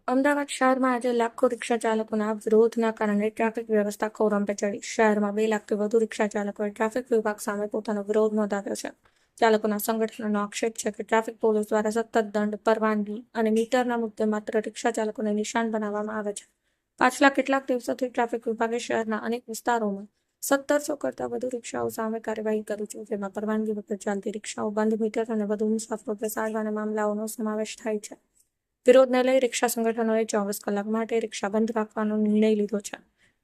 અમદાવાદ શહેરમાં આજે લાખો રિક્ષા ચાલકોના વિરોધના કારણે ટ્રાફિક વ્યવસ્થા ખોરંપે ચડી. શહેરમાં 2 લાખથી વધુ રિક્ષા ચાલકોએ ટ્રાફિક વિભાગ સામે પોતાનો વિરોધ નોંધાવ્યો છે. ચાલકોના સંગઠનનો આક્ષેપ છે કે ટ્રાફિક પોલીસ દ્વારા સતત દંડ, પરવાનગી અને મીટરના મુદ્દે માત્ર રિક્ષા ચાલકોને નિશાન બનાવવામાં આવે છે. પાછલા કેટલાક દિવસોથી ટ્રાફિક વિભાગે શહેરના અનેક વિસ્તારોમાં 1700 કરતાં વધુ રિક્ષાઓ સામે કાર્યવાહી કરી છે, જેમાં પરવાનગી વગર ચાલતી રિક્ષાઓ, બંધ મીટર અને વધુ મુસાફરો બેસાડવાના મામલાઓનો સમાવેશ થાય છે. વિરોધને લઈ રિક્ષા સંગઠનોએ 24 કલાક માટે રિક્ષા બંધ રાખવાનો નિર્ણય લીધો છે.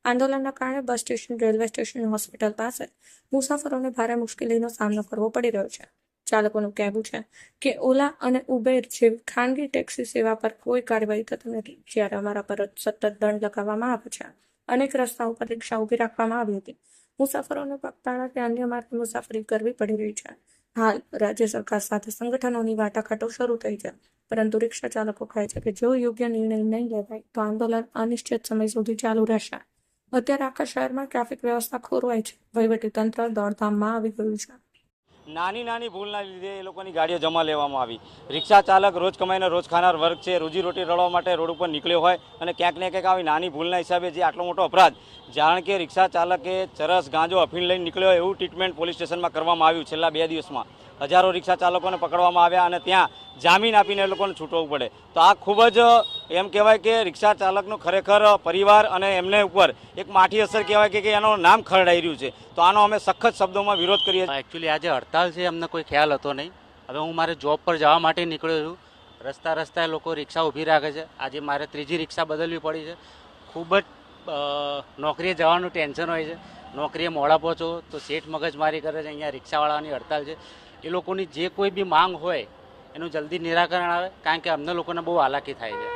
આંદોલનના કારણે bus station, railway station, hospital પાસે મુસાફરોને ભારે મુશ્કેલીનો સામનો કરવો પડી રહ્યો છે. ચાલકોનું કહેવું છે કે ઓલા અને ઉબેર જેવી ખાનગી ટેક્સી સેવા પર કોઈ કાર્યવાહી થતી નથી, જ્યારે અમારા પર સતત દંડ લગાવવામાં આવે છે. અનેક રસ્તાઓ પર રિક્ષા ઊભી રાખવામાં આવી હતી. મુસાફરોને પગપાળા કે અન્ય માર્ગે મુસાફરી કરવી પડી રહી છે. હાલ રાજ્ય સરકાર સાથે સંગઠનોની વાટાઘાટો શરૂ થઈ છે, પરંતુ રિક્ષા ચાલકો કહે છે કે જો યોગ્ય નિર્ણય નહીં લેવાય તો આંદોલન અનિશ્ચિત સમય સુધી ચાલુ રહેશે. અત્યારે આખા શહેરમાં ટ્રાફિક વ્યવસ્થા ખોરવાય છે. વહીવટીતંત્ર દોડધામમાં આવી ગયું છે. નાની નાની ભૂલના લીધે એ લોકોની ગાડીઓ જમા લેવામાં આવી. રિક્ષા ચાલક રોજ કમાઈને રોજ ખાનાર વર્ગ છે, રોજીરોટી રળવા માટે રોડ ઉપર નીકળ્યો હોય અને ક્યાંક ને ક્યાંક આવી નાની ભૂલના હિસાબે જે આટલો મોટો અપરાધ, જાણ કે રિક્ષા ચાલકે ચરસ, ગાંજો, અફીણ લઈને નીકળ્યો એવું ટ્રીટમેન્ટ પોલીસ સ્ટેશનમાં કરવામાં આવ્યું. છેલ્લા 2 દિવસમાં હજારો રિક્ષા ચાલકોને પકડવામાં આવ્યા અને ત્યાં જામીન આપીને એ લોકોને છૂટવું પડે. તો આ ખૂબ જ એમ કહેવાય કે રિક્ષા ચાલકનો ખરેખર પરિવાર અને એમને ઉપર એક માઠી અસર કહેવાય કે એનું નામ ખરડાઈ રહ્યું છે. તો આનો અમે સખત શબ્દોમાં વિરોધ કરીએ છીએ. એકચ્યુઅલી આજે હડતાલ છે, અમને કોઈ ખ્યાલ હતો નહીં. હવે હું મારે જોબ પર જવા માટે નીકળ્યો છું. રસ્તા લોકો રિક્ષા ઊભી રાખે છે. આજે મારે 3જી રિક્ષા બદલવી પડી છે. ખૂબ જ નોકરીએ જવાનું ટેન્શન હોય છે. નોકરીએ મોડા પહોંચો તો શેઠ મગજમારી કરે છે. અહીંયા રિક્ષાવાળાની હડતાલ છે. એ લોકોની જે કોઈ બી માંગ હોય એનું જલ્દી નિરાકરણ આવે, કારણ કે અમને લોકોને બહુ હાલાકી થાય છે.